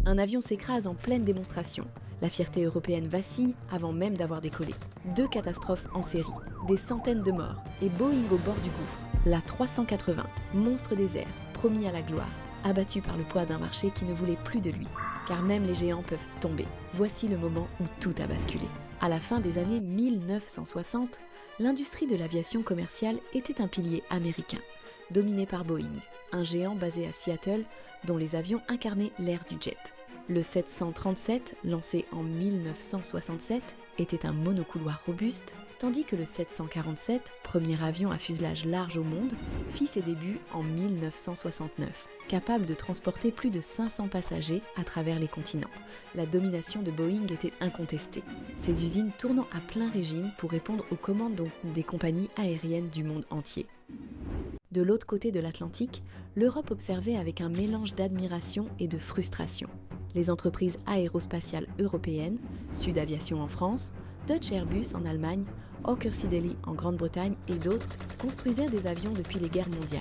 Un avion s'écrase en pleine démonstration. La fierté européenne vacille avant même d'avoir décollé. 2 catastrophes en série, des centaines de morts et Boeing au bord du gouffre. L'A380, monstre des airs, promis à la gloire, abattu par le poids d'un marché qui ne voulait plus de lui. Car même les géants peuvent tomber. Voici le moment où tout a basculé. À la fin des années 1960, l'industrie de l'aviation commerciale était un pilier américain, dominé par Boeing, un géant basé à Seattle dont les avions incarnaient l'ère du jet. Le 737, lancé en 1967, était un monocouloir robuste, tandis que le 747, premier avion à fuselage large au monde, fit ses débuts en 1969, capable de transporter plus de 500 passagers à travers les continents. La domination de Boeing était incontestée, ses usines tournant à plein régime pour répondre aux commandes des compagnies aériennes du monde entier. De l'autre côté de l'Atlantique, l'Europe observait avec un mélange d'admiration et de frustration. Les entreprises aérospatiales européennes, Sud Aviation en France, Deutsche Airbus en Allemagne, Hawker Siddeley en Grande-Bretagne et d'autres construisaient des avions depuis les guerres mondiales.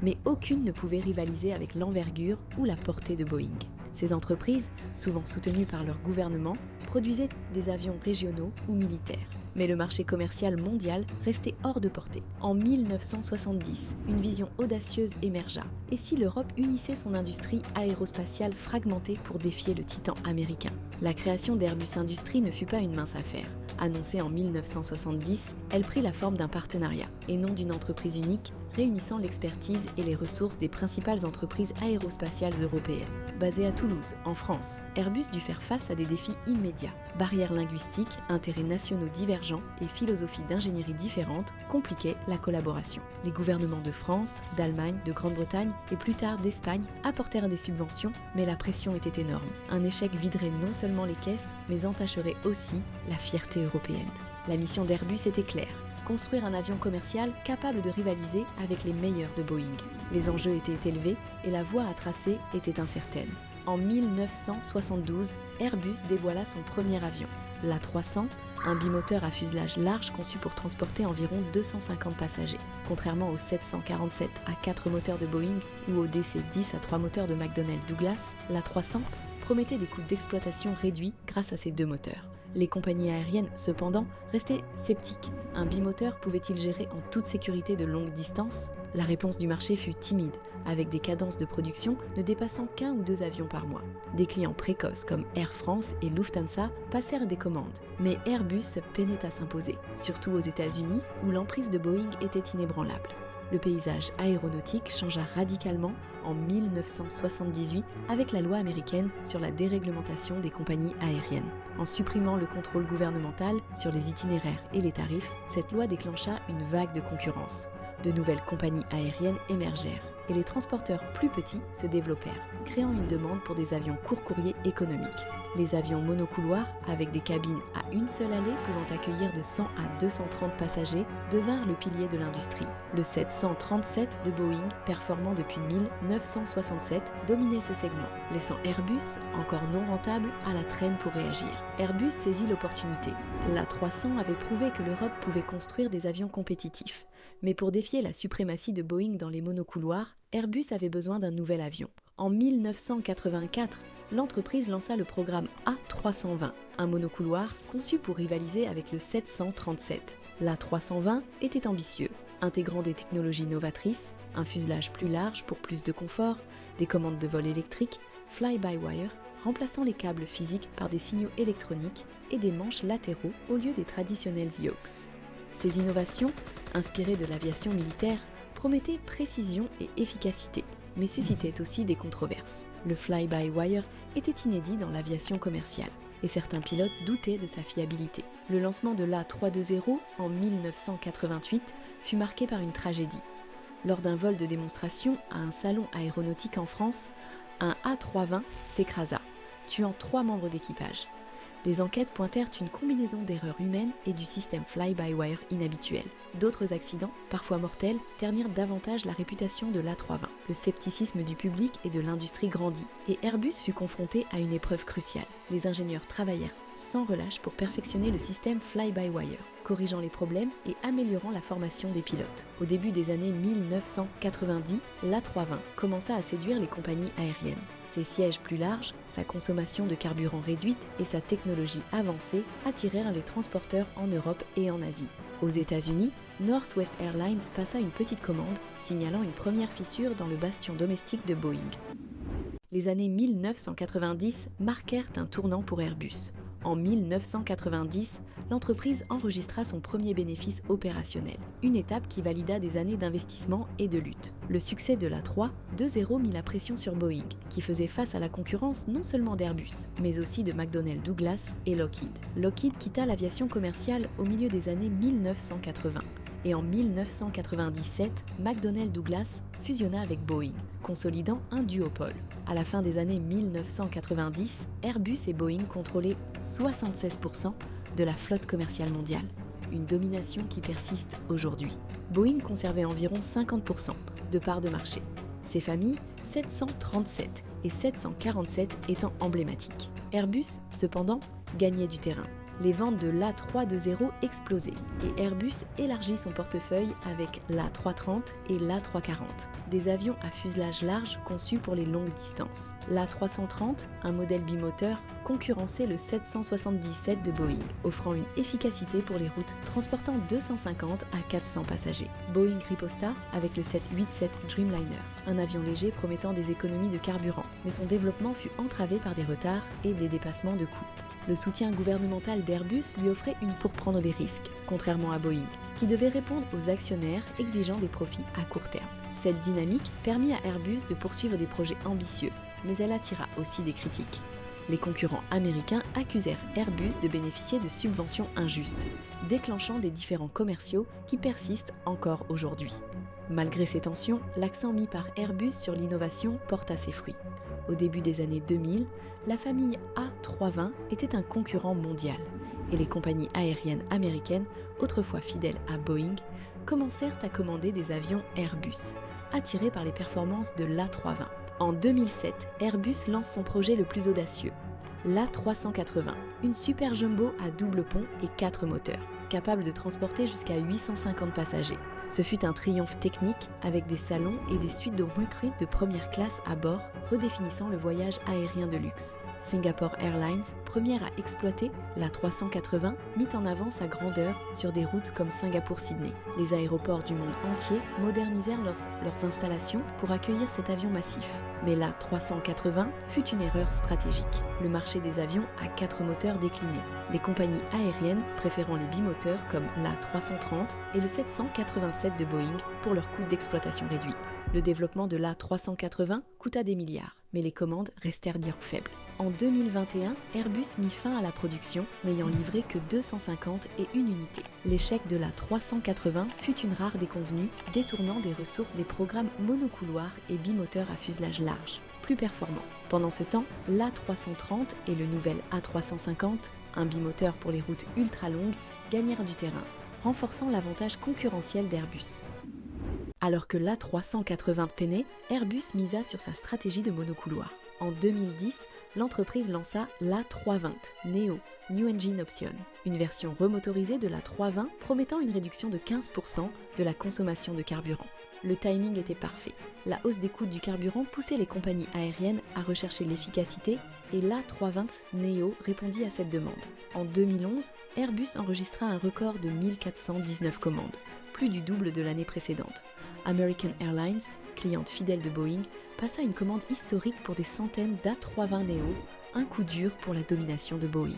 Mais aucune ne pouvait rivaliser avec l'envergure ou la portée de Boeing. Ces entreprises, souvent soutenues par leur gouvernement, produisaient des avions régionaux ou militaires. Mais le marché commercial mondial restait hors de portée. En 1970, une vision audacieuse émergea. Et si l'Europe unissait son industrie aérospatiale fragmentée pour défier le titan américain? La création d'Airbus Industrie ne fut pas une mince affaire. Annoncée en 1970, elle prit la forme d'un partenariat, et non d'une entreprise unique, réunissant l'expertise et les ressources des principales entreprises aérospatiales européennes. Basée à Toulouse, en France, Airbus dut faire face à des défis immédiats. Barrières linguistiques, intérêts nationaux divergents et philosophies d'ingénierie différentes compliquaient la collaboration. Les gouvernements de France, d'Allemagne, de Grande-Bretagne et plus tard d'Espagne apportèrent des subventions, mais la pression était énorme. Un échec viderait non seulement les caisses, mais entacherait aussi la fierté européenne. La mission d'Airbus était claire: construire un avion commercial capable de rivaliser avec les meilleurs de Boeing. Les enjeux étaient élevés et la voie à tracer était incertaine. En 1972, Airbus dévoila son premier avion, l'A300, un bimoteur à fuselage large conçu pour transporter environ 250 passagers. Contrairement au 747 à 4 moteurs de Boeing ou au DC-10 à 3 moteurs de McDonnell Douglas, l'A300 promettait des coûts d'exploitation réduits grâce à ces 2 moteurs. Les compagnies aériennes, cependant, restaient sceptiques. Un bimoteur pouvait-il gérer en toute sécurité de longues distances? La réponse du marché fut timide, avec des cadences de production ne dépassant qu'1 ou 2 avions par mois. Des clients précoces comme Air France et Lufthansa passèrent des commandes, mais Airbus peinait à s'imposer, surtout aux États-Unis où l'emprise de Boeing était inébranlable. Le paysage aéronautique changea radicalement en 1978 avec la loi américaine sur la déréglementation des compagnies aériennes. En supprimant le contrôle gouvernemental sur les itinéraires et les tarifs, cette loi déclencha une vague de concurrence. De nouvelles compagnies aériennes émergèrent et les transporteurs plus petits se développèrent, créant une demande pour des avions court-courrier économiques. Les avions monocouloirs, avec des cabines à une seule allée pouvant accueillir de 100 à 230 passagers, devinrent le pilier de l'industrie. Le 737 de Boeing, performant depuis 1967, dominait ce segment, laissant Airbus, encore non rentable, à la traîne pour réagir. Airbus saisit l'opportunité. L'A300 avait prouvé que l'Europe pouvait construire des avions compétitifs. Mais pour défier la suprématie de Boeing dans les monocouloirs, Airbus avait besoin d'un nouvel avion. En 1984, l'entreprise lança le programme A320, un monocouloir conçu pour rivaliser avec le 737. L'A320 était ambitieux, intégrant des technologies novatrices, un fuselage plus large pour plus de confort, des commandes de vol électriques, fly-by-wire, remplaçant les câbles physiques par des signaux électroniques et des manches latéraux au lieu des traditionnels yokes. Ces innovations, inspirées de l'aviation militaire, promettaient précision et efficacité, mais suscitaient aussi des controverses. Le fly-by-wire était inédit dans l'aviation commerciale, et certains pilotes doutaient de sa fiabilité. Le lancement de l'A320 en 1988 fut marqué par une tragédie. Lors d'un vol de démonstration à un salon aéronautique en France, un A320 s'écrasa, tuant 3 membres d'équipage. Les enquêtes pointèrent une combinaison d'erreurs humaines et du système fly-by-wire inhabituel. D'autres accidents, parfois mortels, ternirent davantage la réputation de l'A320. Le scepticisme du public et de l'industrie grandit, et Airbus fut confronté à une épreuve cruciale. Les ingénieurs travaillèrent sans relâche pour perfectionner le système fly-by-wire, corrigeant les problèmes et améliorant la formation des pilotes. Au début des années 1990, l'A320 commença à séduire les compagnies aériennes. Ses sièges plus larges, sa consommation de carburant réduite et sa technologie avancée attirèrent les transporteurs en Europe et en Asie. Aux États-Unis, Northwest Airlines passa une petite commande, signalant une première fissure dans le bastion domestique de Boeing. Les années 1990 marquèrent un tournant pour Airbus. En 1990, l'entreprise enregistra son premier bénéfice opérationnel, une étape qui valida des années d'investissement et de lutte. Le succès de l'A320 mit la pression sur Boeing, qui faisait face à la concurrence non seulement d'Airbus, mais aussi de McDonnell Douglas et Lockheed. Lockheed quitta l'aviation commerciale au milieu des années 1980. Et en 1997, McDonnell Douglas fusionna avec Boeing, consolidant un duopole. À la fin des années 1990, Airbus et Boeing contrôlaient 76% de la flotte commerciale mondiale, une domination qui persiste aujourd'hui. Boeing conservait environ 50% de parts de marché, ses familles 737 et 747 étant emblématiques. Airbus, cependant, gagnait du terrain. Les ventes de l'A320 explosaient et Airbus élargit son portefeuille avec l'A330 et l'A340, des avions à fuselage large conçus pour les longues distances. L'A330, un modèle bimoteur, concurrençait le 777 de Boeing, offrant une efficacité pour les routes transportant 250 à 400 passagers. Boeing riposta avec le 787 Dreamliner, un avion léger promettant des économies de carburant, mais son développement fut entravé par des retards et des dépassements de coûts. Le soutien gouvernemental d'Airbus lui offrait une pour prendre des risques, contrairement à Boeing, qui devait répondre aux actionnaires exigeant des profits à court terme. Cette dynamique permit à Airbus de poursuivre des projets ambitieux, mais elle attira aussi des critiques. Les concurrents américains accusèrent Airbus de bénéficier de subventions injustes, déclenchant des différends commerciaux qui persistent encore aujourd'hui. Malgré ces tensions, l'accent mis par Airbus sur l'innovation porta ses fruits. Au début des années 2000, la famille A320 était un concurrent mondial et les compagnies aériennes américaines, autrefois fidèles à Boeing, commencèrent à commander des avions Airbus, attirés par les performances de l'A320. En 2007, Airbus lance son projet le plus audacieux, l'A380, une super jumbo à double pont et 4 moteurs, capable de transporter jusqu'à 850 passagers. Ce fut un triomphe technique avec des salons et des suites de recrues de première classe à bord, redéfinissant le voyage aérien de luxe. Singapore Airlines, première à exploiter l'A380, mit en avant sa grandeur sur des routes comme Singapour-Sydney. Les aéroports du monde entier modernisèrent leurs installations pour accueillir cet avion massif. Mais l'A380 fut une erreur stratégique. Le marché des avions à 4 moteurs déclinait, les compagnies aériennes préférant les bimoteurs comme l'A330 et le 787 de Boeing pour leur coût d'exploitation réduit. Le développement de l'A380 coûta des milliards, mais les commandes restèrent bien faibles. En 2021, Airbus mit fin à la production, n'ayant livré que 250 et une unité. L'échec de l'A380 fut une rare déconvenue, détournant des ressources des programmes monocouloirs et bimoteurs à fuselage large, plus performants. Pendant ce temps, l'A330 et le nouvel A350, un bimoteur pour les routes ultra longues, gagnèrent du terrain, renforçant l'avantage concurrentiel d'Airbus. Alors que l'A380 peinait, Airbus misa sur sa stratégie de monocouloir. En 2010, l'entreprise lança l'A320 Neo, New Engine Option, une version remotorisée de l'A320 promettant une réduction de 15% de la consommation de carburant. Le timing était parfait. La hausse des coûts du carburant poussait les compagnies aériennes à rechercher l'efficacité et l'A320 Neo répondit à cette demande. En 2011, Airbus enregistra un record de 1419 commandes, plus du double de l'année précédente. American Airlines, cliente fidèle de Boeing, passa une commande historique pour des centaines d'A320 Neo, un coup dur pour la domination de Boeing.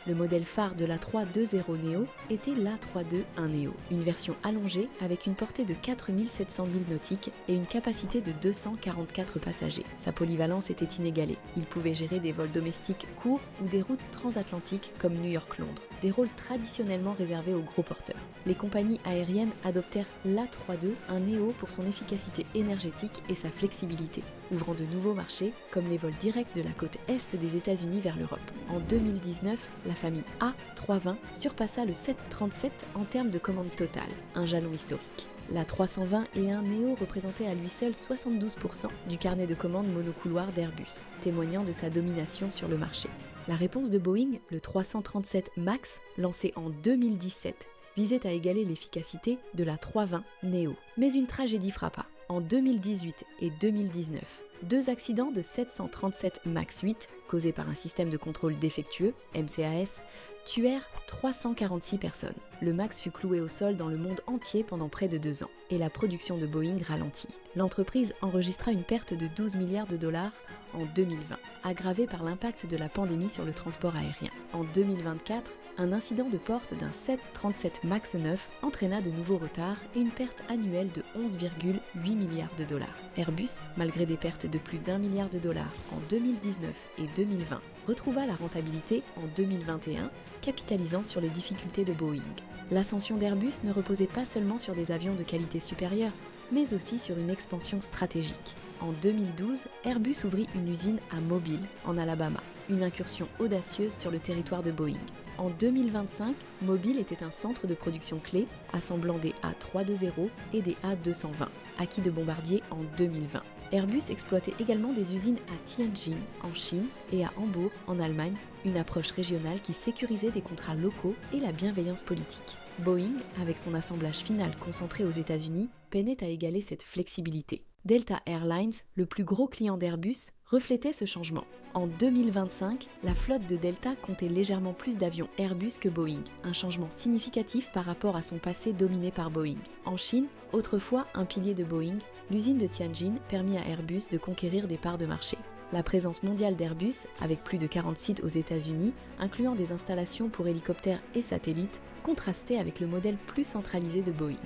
Le modèle phare de l'A320 Neo était l'A321 Neo, une version allongée avec une portée de 4700 milles nautiques et une capacité de 244 passagers. Sa polyvalence était inégalée. Il pouvait gérer des vols domestiques courts ou des routes transatlantiques comme New York-Londres, des rôles traditionnellement réservés aux gros porteurs. Les compagnies aériennes adoptèrent l'A320 Neo pour son efficacité énergétique et sa flexibilité, ouvrant de nouveaux marchés comme les vols directs de la côte est des États-Unis vers l'Europe. En 2019, la famille A320 surpassa le 737 en termes de commandes totales, un jalon historique. La 320 et un Neo représentait à lui seul 72% du carnet de commandes monocouloir d'Airbus, témoignant de sa domination sur le marché. La réponse de Boeing, le 337 MAX, lancé en 2017, visait à égaler l'efficacité de l'A320 Neo. Mais une tragédie frappa. En 2018 et 2019, 2 accidents de 737 MAX 8, causés par un système de contrôle défectueux, MCAS, tuèrent 346 personnes. Le MAX fut cloué au sol dans le monde entier pendant près de 2 ans, et la production de Boeing ralentit. L'entreprise enregistra une perte de 12 milliards de dollars en 2020, aggravée par l'impact de la pandémie sur le transport aérien. En 2024, un incident de porte d'un 737 MAX 9 entraîna de nouveaux retards et une perte annuelle de 11,8 milliards de dollars. Airbus, malgré des pertes de plus d'1 milliard de dollars en 2019 et 2020, retrouva la rentabilité en 2021, capitalisant sur les difficultés de Boeing. L'ascension d'Airbus ne reposait pas seulement sur des avions de qualité supérieure, mais aussi sur une expansion stratégique. En 2012, Airbus ouvrit une usine à Mobile, en Alabama, une incursion audacieuse sur le territoire de Boeing. En 2025, Mobile était un centre de production clé, assemblant des A320 et des A220, acquis de Bombardier en 2020. Airbus exploitait également des usines à Tianjin, en Chine, et à Hambourg, en Allemagne, une approche régionale qui sécurisait des contrats locaux et la bienveillance politique. Boeing, avec son assemblage final concentré aux États-Unis, peinait à égaler cette flexibilité. Delta Airlines, le plus gros client d'Airbus, reflétait ce changement. En 2025, la flotte de Delta comptait légèrement plus d'avions Airbus que Boeing, un changement significatif par rapport à son passé dominé par Boeing. En Chine, autrefois un pilier de Boeing, l'usine de Tianjin permit à Airbus de conquérir des parts de marché. La présence mondiale d'Airbus, avec plus de 40 sites aux États-Unis, incluant des installations pour hélicoptères et satellites, contrastait avec le modèle plus centralisé de Boeing.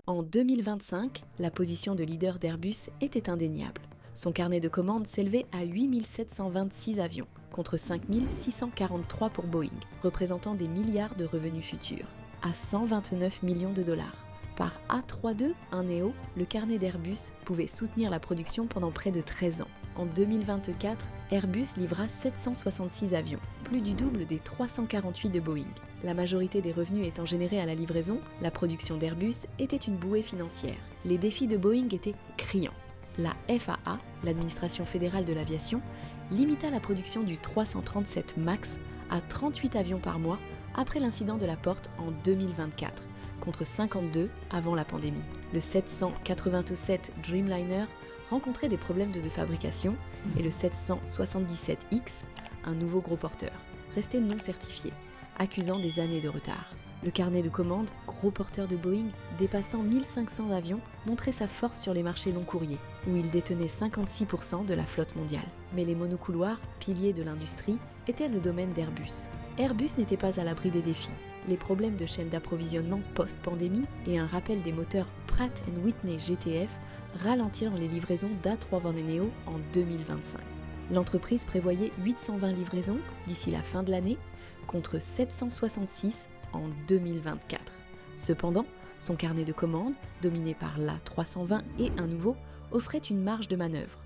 En 2025, la position de leader d'Airbus était indéniable. Son carnet de commandes s'élevait à 8 726 avions, contre 5 643 pour Boeing, représentant des milliards de revenus futurs, à 129 millions de dollars. Par A320 Neo, le carnet d'Airbus pouvait soutenir la production pendant près de 13 ans. En 2024, Airbus livra 766 avions, plus du double des 348 de Boeing. La majorité des revenus étant générés à la livraison, la production d'Airbus était une bouée financière. Les défis de Boeing étaient criants. La FAA, l'administration fédérale de l'aviation, limita la production du 337 MAX à 38 avions par mois après l'incident de la porte en 2024, contre 52 avant la pandémie. Le 787 Dreamliner rencontrait des problèmes de fabrication et le 777X, un nouveau gros porteur, restait non certifié, accusant des années de retard. Le carnet de commandes, gros porteur de Boeing, dépassant 1500 avions, montrait sa force sur les marchés long courriers, où il détenait 56% de la flotte mondiale. Mais les monocouloirs, piliers de l'industrie, étaient le domaine d'Airbus. Airbus n'était pas à l'abri des défis. Les problèmes de chaîne d'approvisionnement post-pandémie et un rappel des moteurs Pratt & Whitney GTF ralentirent les livraisons d'A320 Neo en 2025. L'entreprise prévoyait 820 livraisons d'ici la fin de l'année, contre 766 en 2024. Cependant, son carnet de commandes, dominé par l'A320 et un nouveau, offrait une marge de manœuvre.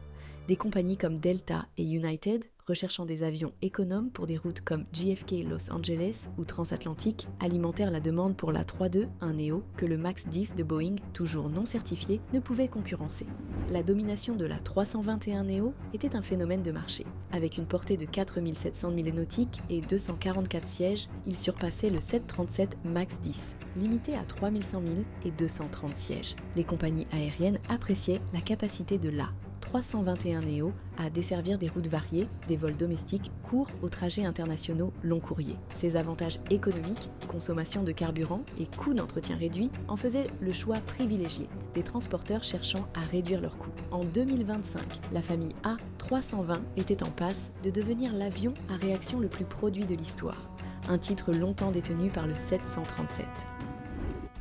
Des compagnies comme Delta et United, recherchant des avions économes pour des routes comme JFK Los Angeles ou transatlantique, alimentèrent la demande pour l'A320 Neo que le MAX 10 de Boeing, toujours non certifié, ne pouvait concurrencer. La domination de l'A321 Neo était un phénomène de marché. Avec une portée de 4700 milles nautiques et 244 sièges, il surpassait le 737 MAX 10, limité à 3100 milles et 230 sièges. Les compagnies aériennes appréciaient la capacité de l'A321 Neo à desservir des routes variées, des vols domestiques courts aux trajets internationaux long courriers. Ses avantages économiques, consommation de carburant et coûts d'entretien réduits en faisaient le choix privilégié des transporteurs cherchant à réduire leurs coûts. En 2025, la famille A320 était en passe de devenir l'avion à réaction le plus produit de l'histoire, un titre longtemps détenu par le 737.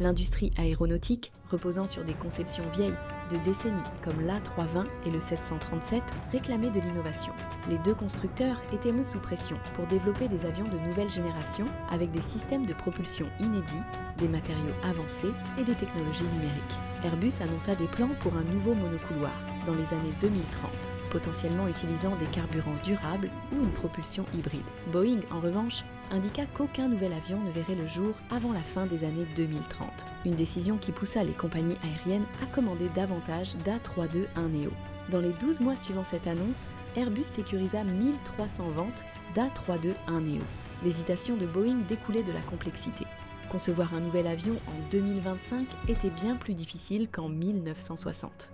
L'industrie aéronautique, reposant sur des conceptions vieilles de décennies comme l'A320 et le 737, réclamait de l'innovation. Les deux constructeurs étaient mis sous pression pour développer des avions de nouvelle génération avec des systèmes de propulsion inédits, des matériaux avancés et des technologies numériques. Airbus annonça des plans pour un nouveau monocouloir dans les années 2030, potentiellement utilisant des carburants durables ou une propulsion hybride. Boeing, en revanche, indiqua qu'aucun nouvel avion ne verrait le jour avant la fin des années 2030. Une décision qui poussa les compagnies aériennes à commander davantage d'A320 Neo. Dans les 12 mois suivant cette annonce, Airbus sécurisa 1300 ventes d'A320 Neo. L'hésitation de Boeing découlait de la complexité. Concevoir un nouvel avion en 2025 était bien plus difficile qu'en 1960.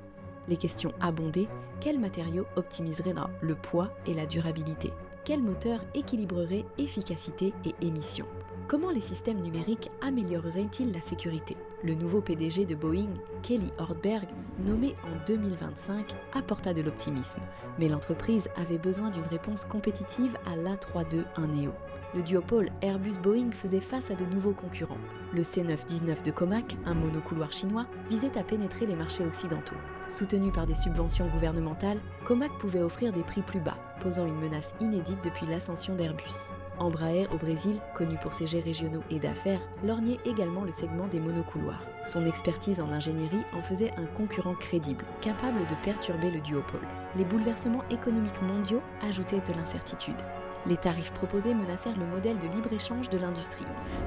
Les questions abondaient: quel matériau optimiserait le poids et la durabilité? Quel moteur équilibrerait efficacité et émissions? Comment les systèmes numériques amélioreraient-ils la sécurité? Le nouveau PDG de Boeing, Kelly Ortberg, nommé en 2025, apporta de l'optimisme, mais l'entreprise avait besoin d'une réponse compétitive à l'A321neo. Le duopole Airbus-Boeing faisait face à de nouveaux concurrents. Le C919 de Comac, un monocouloir chinois, visait à pénétrer les marchés occidentaux. Soutenu par des subventions gouvernementales, Comac pouvait offrir des prix plus bas, posant une menace inédite depuis l'ascension d'Airbus. Embraer au Brésil, connu pour ses jets régionaux et d'affaires, lorgnait également le segment des monocouloirs. Son expertise en ingénierie en faisait un concurrent crédible, capable de perturber le duopole. Les bouleversements économiques mondiaux ajoutaient de l'incertitude. Les tarifs proposés menacèrent le modèle de libre-échange de l'industrie,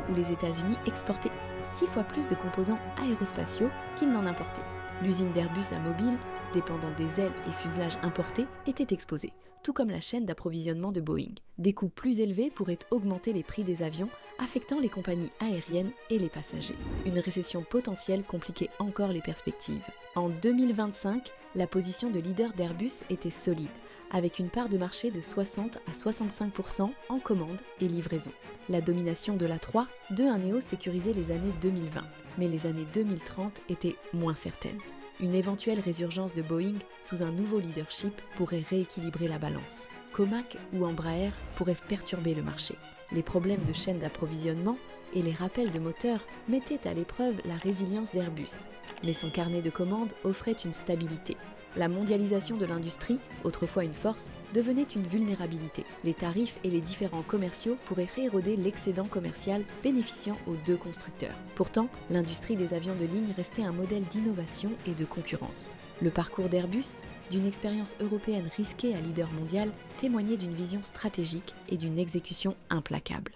où les États-Unis exportaient 6 fois plus de composants aérospatiaux qu'ils n'en importaient. L'usine d'Airbus à Mobile, dépendant des ailes et fuselages importés, était exposée, tout comme la chaîne d'approvisionnement de Boeing. Des coûts plus élevés pourraient augmenter les prix des avions, affectant les compagnies aériennes et les passagers. Une récession potentielle compliquait encore les perspectives. En 2025, la position de leader d'Airbus était solide, avec une part de marché de 60 à 65% en commande et livraison. La domination de l'A321neo sécurisait les années 2020, mais les années 2030 étaient moins certaines. Une éventuelle résurgence de Boeing sous un nouveau leadership pourrait rééquilibrer la balance. Comac ou Embraer pourraient perturber le marché. Les problèmes de chaîne d'approvisionnement et les rappels de moteurs mettaient à l'épreuve la résilience d'Airbus, mais son carnet de commandes offrait une stabilité. La mondialisation de l'industrie, autrefois une force, devenait une vulnérabilité. Les tarifs et les différends commerciaux pourraient rééroder l'excédent commercial bénéficiant aux deux constructeurs. Pourtant, l'industrie des avions de ligne restait un modèle d'innovation et de concurrence. Le parcours d'Airbus, d'une expérience européenne risquée à leader mondial, témoignait d'une vision stratégique et d'une exécution implacable.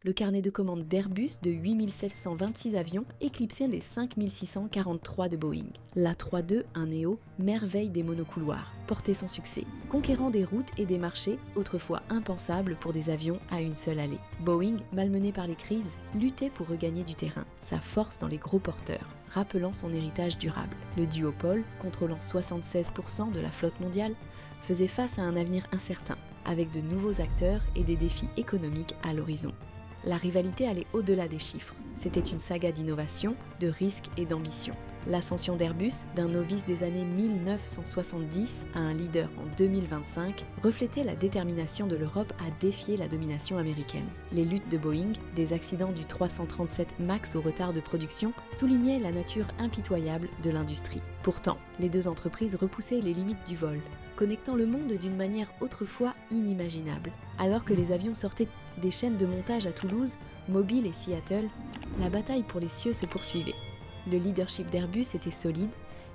Le carnet de commandes d'Airbus de 8726 avions éclipsait les 5643 de Boeing. L'A321neo, merveille des monocouloirs, portait son succès, conquérant des routes et des marchés autrefois impensables pour des avions à une seule allée. Boeing, malmené par les crises, luttait pour regagner du terrain, sa force dans les gros porteurs, rappelant son héritage durable. Le duopole, contrôlant 76% de la flotte mondiale, faisait face à un avenir incertain, avec de nouveaux acteurs et des défis économiques à l'horizon. La rivalité allait au-delà des chiffres. C'était une saga d'innovation, de risques et d'ambition. L'ascension d'Airbus, d'un novice des années 1970 à un leader en 2025, reflétait la détermination de l'Europe à défier la domination américaine. Les luttes de Boeing, des accidents du 337 MAX au retard de production, soulignaient la nature impitoyable de l'industrie. Pourtant, les deux entreprises repoussaient les limites du vol, connectant le monde d'une manière autrefois inimaginable. Alors que les avions sortaient des chaînes de montage à Toulouse, Mobile et Seattle, la bataille pour les cieux se poursuivait. Le leadership d'Airbus était solide,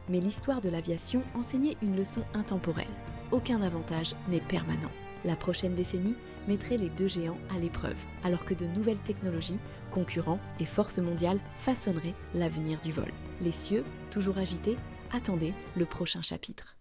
mais l'histoire de l'aviation enseignait une leçon intemporelle. Aucun avantage n'est permanent. La prochaine décennie mettrait les deux géants à l'épreuve, alors que de nouvelles technologies, concurrents et forces mondiales façonneraient l'avenir du vol. Les cieux, toujours agités, attendaient le prochain chapitre.